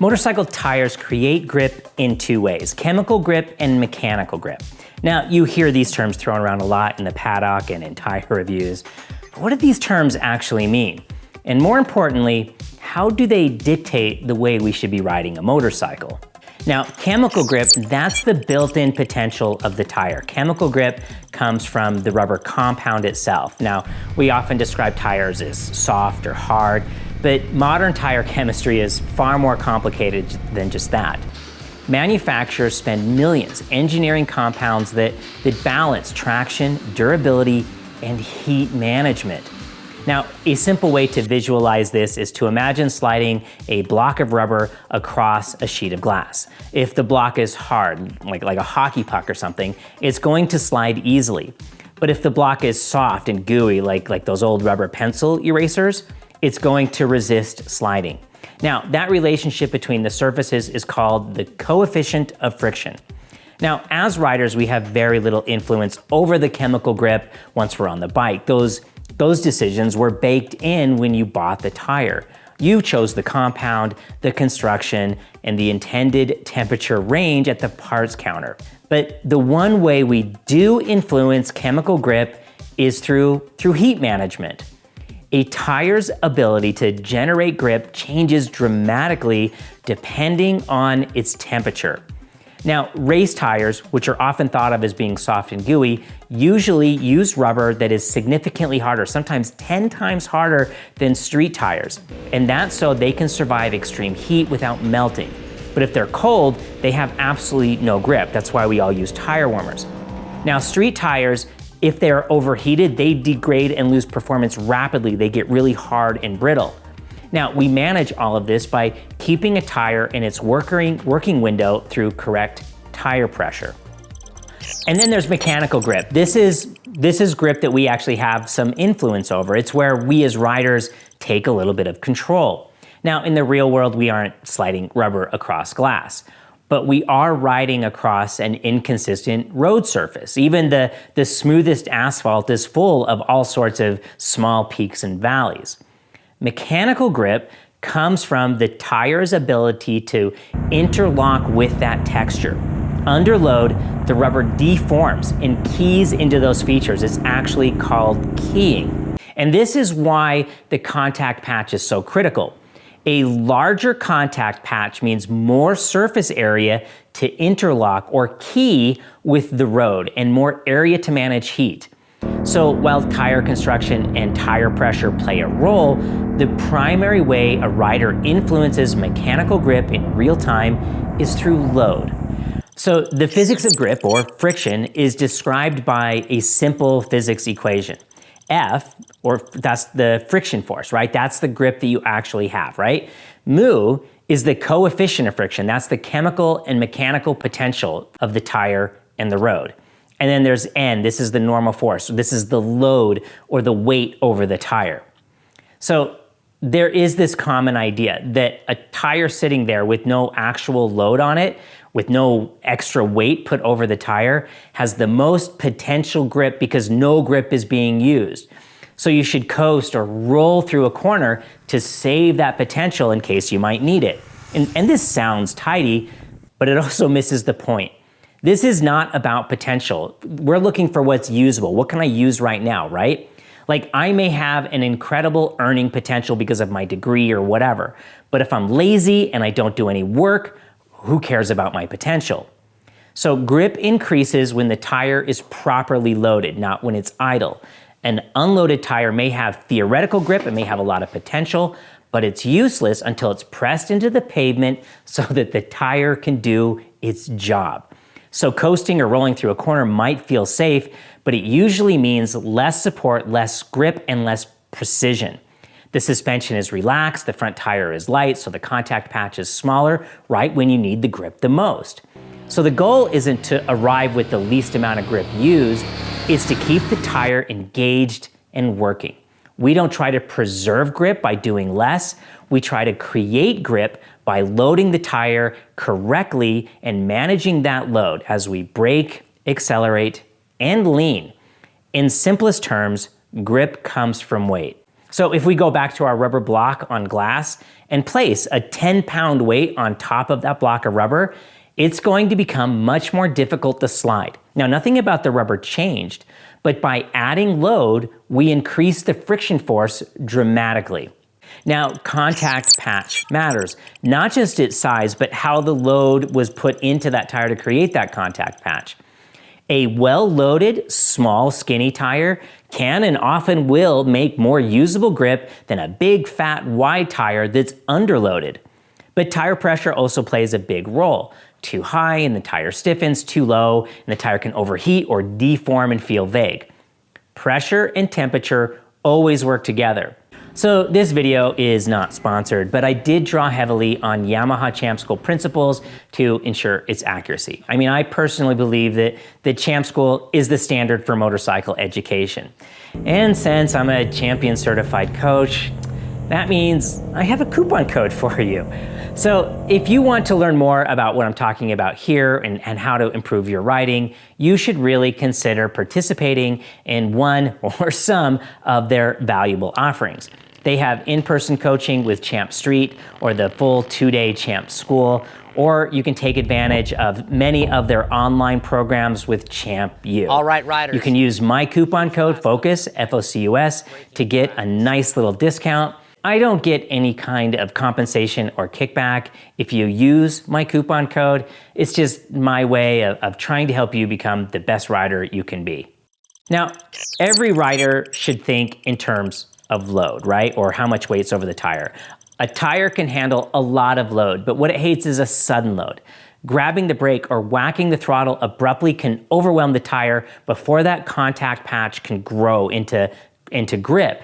Motorcycle tires create grip in two ways, chemical grip and mechanical grip. Now, you hear these terms thrown around a lot in the paddock and in tire reviews, but what do these terms actually mean? And more importantly, how do they dictate the way we should be riding a motorcycle? Now, chemical grip, that's the built-in potential of the tire. Chemical grip comes from the rubber compound itself. Now, we often describe tires as soft or hard, but modern tire chemistry is far more complicated than just that. Manufacturers spend millions engineering compounds that balance traction, durability, and heat management. Now, a simple way to visualize this is to imagine sliding a block of rubber across a sheet of glass. If the block is hard, like a hockey puck or something, it's going to slide easily. But if the block is soft and gooey, like those old rubber pencil erasers, it's going to resist sliding. Now, that relationship between the surfaces is called the coefficient of friction. Now, as riders, we have very little influence over the chemical grip once we're on the bike. Those decisions were baked in when you bought the tire. You chose the compound, the construction, and the intended temperature range at the parts counter. But the one way we do influence chemical grip is through heat management. A tire's ability to generate grip changes dramatically depending on its temperature. Now, race tires, which are often thought of as being soft and gooey, usually use rubber that is significantly harder, sometimes 10 times harder than street tires. And that's so they can survive extreme heat without melting. But if they're cold, they have absolutely no grip. That's why we all use tire warmers. Now, street tires, if they're overheated, they degrade and lose performance rapidly. They get really hard and brittle. Now, we manage all of this by keeping a tire in its working window through correct tire pressure. And then there's mechanical grip. This is grip that we actually have some influence over. It's where we as riders take a little bit of control. Now, in the real world, we aren't sliding rubber across glass, but we are riding across an inconsistent road surface. Even the smoothest asphalt is full of all sorts of small peaks and valleys. Mechanical grip comes from the tire's ability to interlock with that texture. Under load, the rubber deforms and keys into those features. It's actually called keying. And this is why the contact patch is so critical. A larger contact patch means more surface area to interlock or key with the road and more area to manage heat. So while tire construction and tire pressure play a role, the primary way a rider influences mechanical grip in real time is through load. So the physics of grip, or friction, is described by a simple physics equation. F, or that's the friction force, right? That's the grip that you actually have, right? Mu is the coefficient of friction. That's the chemical and mechanical potential of the tire and the road. And then there's N, this is the normal force. This is the load or the weight over the tire. So there is this common idea that a tire sitting there with no actual load on it, with no extra weight put over the tire, has the most potential grip because no grip is being used. So you should coast or roll through a corner to save that potential in case you might need it. And this sounds tidy, but it also misses the point. This is not about potential. We're looking for what's usable. What can I use right now, right? Like, I may have an incredible earning potential because of my degree or whatever, but if I'm lazy and I don't do any work, who cares about my potential? So grip increases when the tire is properly loaded, not when it's idle. An unloaded tire may have theoretical grip, it may have a lot of potential, but it's useless until it's pressed into the pavement so that the tire can do its job. So coasting or rolling through a corner might feel safe, but it usually means less support, less grip, and less precision. The suspension is relaxed, the front tire is light, so the contact patch is smaller right when you need the grip the most. So the goal isn't to arrive with the least amount of grip used, it's to keep the tire engaged and working. We don't try to preserve grip by doing less, we try to create grip by loading the tire correctly and managing that load as we brake, accelerate, and lean. In simplest terms, grip comes from weight. So if we go back to our rubber block on glass and place a 10-pound weight on top of that block of rubber, it's going to become much more difficult to slide. Now, nothing about the rubber changed, but by adding load, we increase the friction force dramatically. Now, contact patch matters, not just its size, but how the load was put into that tire to create that contact patch. A well-loaded, small, skinny tire can and often will make more usable grip than a big, fat, wide tire that's underloaded. But tire pressure also plays a big role. Too high and the tire stiffens, too low and the tire can overheat or deform and feel vague. Pressure and temperature always work together. So this video is not sponsored, but I did draw heavily on Yamaha Champ School principles to ensure its accuracy. I mean, I personally believe that the Champ School is the standard for motorcycle education. And since I'm a champion certified coach, that means I have a coupon code for you. So if you want to learn more about what I'm talking about here and how to improve your riding, you should really consider participating in one or some of their valuable offerings. They have in-person coaching with Champ Street or the full 2-day Champ School, or you can take advantage of many of their online programs with Champ U. All right, riders. You can use my coupon code FOCUS, F-O-C-U-S, to get a nice little discount. I don't get any kind of compensation or kickback if you use my coupon code. It's just my way of trying to help you become the best rider you can be. Now, every rider should think in terms of load, right? Or how much weight's over the tire. A tire can handle a lot of load, but what it hates is a sudden load. Grabbing the brake or whacking the throttle abruptly can overwhelm the tire before that contact patch can grow into grip.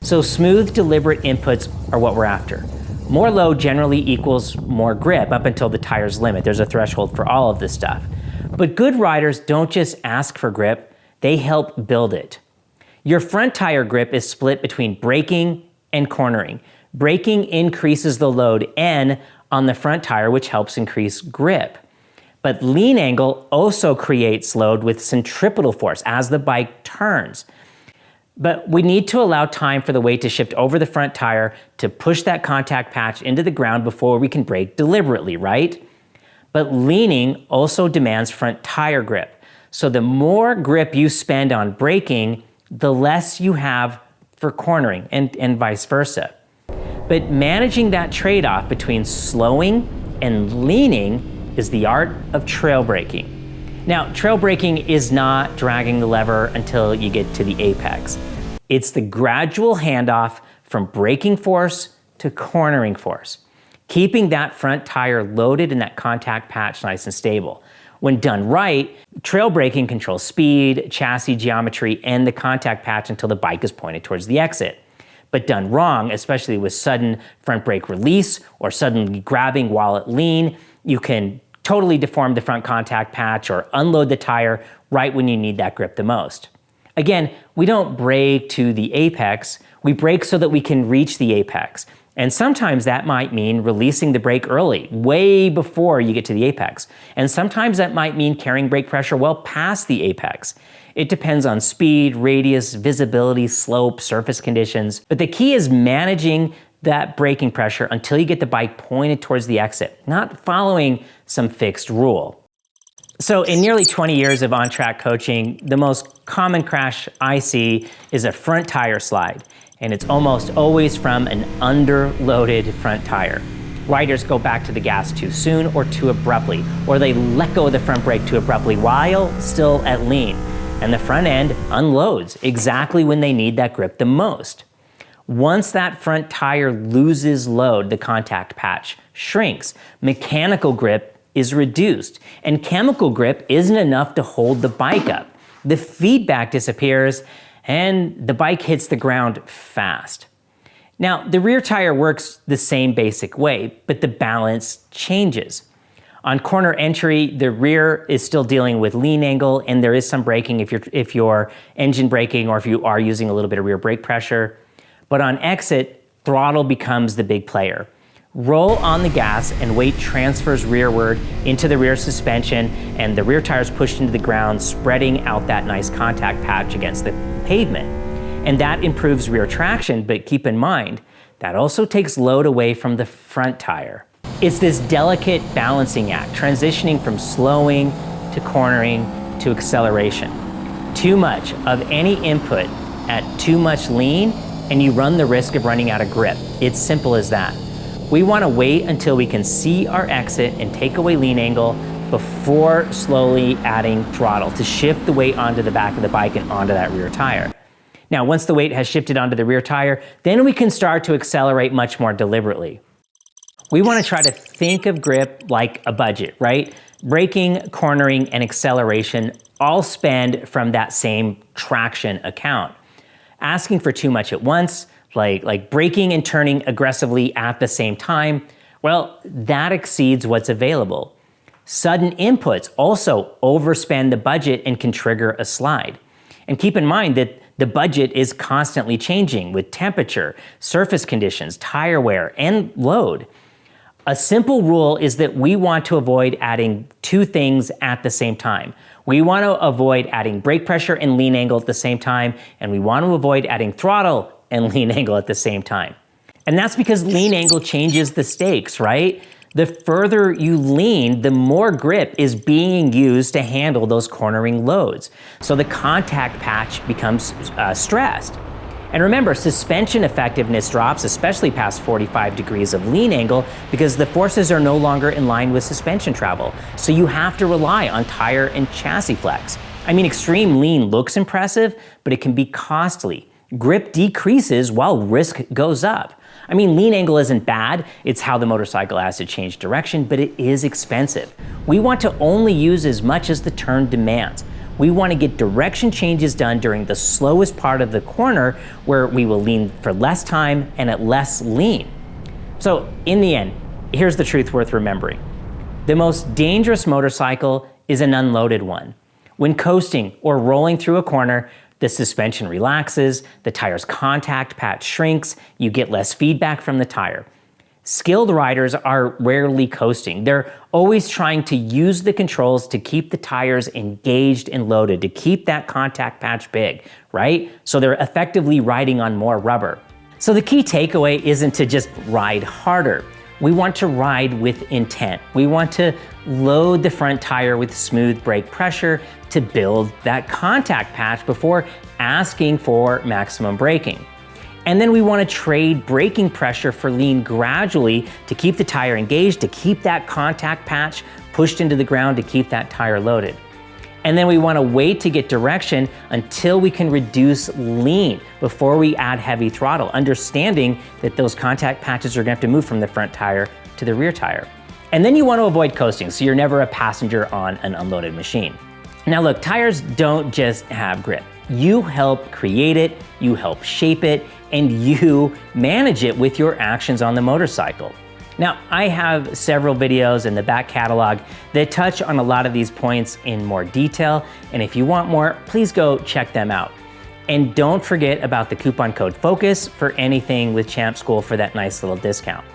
So smooth, deliberate inputs are what we're after. More load generally equals more grip up until the tire's limit. There's a threshold for all of this stuff. But good riders don't just ask for grip, they help build it. Your front tire grip is split between braking and cornering. Braking increases the load N on the front tire, which helps increase grip. But lean angle also creates load with centripetal force as the bike turns. But we need to allow time for the weight to shift over the front tire to push that contact patch into the ground before we can brake deliberately, right? But leaning also demands front tire grip. So the more grip you spend on braking, the less you have for cornering and vice versa. But managing that trade-off between slowing and leaning is the art of trail braking. Now, trail braking is not dragging the lever until you get to the apex. It's the gradual handoff from braking force to cornering force, keeping that front tire loaded and that contact patch nice and stable. When done right, trail braking controls speed, chassis geometry, and the contact patch until the bike is pointed towards the exit. But done wrong, especially with sudden front brake release or suddenly grabbing while at lean, you can totally deform the front contact patch or unload the tire right when you need that grip the most. Again, we don't brake to the apex, we brake so that we can reach the apex. And sometimes that might mean releasing the brake early, way before you get to the apex. And sometimes that might mean carrying brake pressure well past the apex. It depends on speed, radius, visibility, slope, surface conditions. But the key is managing that braking pressure until you get the bike pointed towards the exit, not following some fixed rule. So in nearly 20 years of on-track coaching, the most common crash I see is a front tire slide. And it's almost always from an underloaded front tire. Riders go back to the gas too soon or too abruptly, or they let go of the front brake too abruptly while still at lean. And the front end unloads exactly when they need that grip the most. Once that front tire loses load, the contact patch shrinks. Mechanical grip is reduced, and chemical grip isn't enough to hold the bike up. The feedback disappears, and the bike hits the ground fast. Now, the rear tire works the same basic way, but the balance changes. On corner entry, the rear is still dealing with lean angle, and there is some braking if you're engine braking or if you are using a little bit of rear brake pressure. But on exit, throttle becomes the big player. Roll on the gas and weight transfers rearward into the rear suspension, and the rear tire is pushed into the ground, spreading out that nice contact patch against the pavement. and that improves rear traction, but keep in mind, that also takes load away from the front tire. It's this delicate balancing act, transitioning from slowing to cornering to acceleration. Too much of any input at too much lean, and you run the risk of running out of grip. It's simple as that. We want to wait until we can see our exit and take away lean angle before slowly adding throttle to shift the weight onto the back of the bike and onto that rear tire. Now, once the weight has shifted onto the rear tire, then we can start to accelerate much more deliberately. We want to try to think of grip like a budget, right? Braking, cornering, and acceleration all spend from that same traction account. Asking for too much at once, like braking and turning aggressively at the same time, well, that exceeds what's available. Sudden inputs also overspend the budget and can trigger a slide. And keep in mind that the budget is constantly changing with temperature, surface conditions, tire wear, and load. A simple rule is that we want to avoid adding two things at the same time. We want to avoid adding brake pressure and lean angle at the same time, and we want to avoid adding throttle and lean angle at the same time. And that's because lean angle changes the stakes, right? The further you lean, the more grip is being used to handle those cornering loads. So the contact patch becomes stressed. And remember, suspension effectiveness drops, especially past 45 degrees of lean angle, because the forces are no longer in line with suspension travel. So you have to rely on tire and chassis flex. I mean, extreme lean looks impressive, but it can be costly. Grip decreases while risk goes up. I mean, lean angle isn't bad, it's how the motorcycle has to change direction, but it is expensive. We want to only use as much as the turn demands. We want to get direction changes done during the slowest part of the corner, where we will lean for less time and at less lean. So in the end, here's the truth worth remembering. The most dangerous motorcycle is an unloaded one. When coasting or rolling through a corner, the suspension relaxes, the tire's contact patch shrinks, you get less feedback from the tire. Skilled riders are rarely coasting. They're always trying to use the controls to keep the tires engaged and loaded, to keep that contact patch big, right? So they're effectively riding on more rubber. So the key takeaway isn't to just ride harder. We want to ride with intent. We want to load the front tire with smooth brake pressure to build that contact patch before asking for maximum braking. And then we want to trade braking pressure for lean gradually to keep the tire engaged, to keep that contact patch pushed into the ground, to keep that tire loaded. And then we want to wait to get direction until we can reduce lean before we add heavy throttle, understanding that those contact patches are going to have to move from the front tire to the rear tire. And then you want to avoid coasting, so you're never a passenger on an unloaded machine. Now look, tires don't just have grip. You help create it, you help shape it, and you manage it with your actions on the motorcycle. Now, I have several videos in the back catalog that touch on a lot of these points in more detail, and if you want more, please go check them out. And don't forget about the coupon code FOCUS for anything with Champ School for that nice little discount.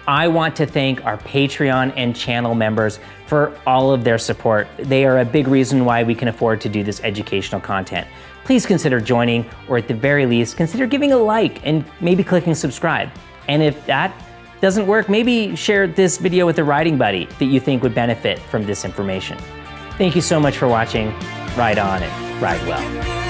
I want to thank our Patreon and channel members for all of their support. They are a big reason why we can afford to do this educational content. Please consider joining, or at the very least, consider giving a like and maybe clicking subscribe. And if that doesn't work, maybe share this video with a riding buddy that you think would benefit from this information. Thank you so much for watching. Ride on and ride well.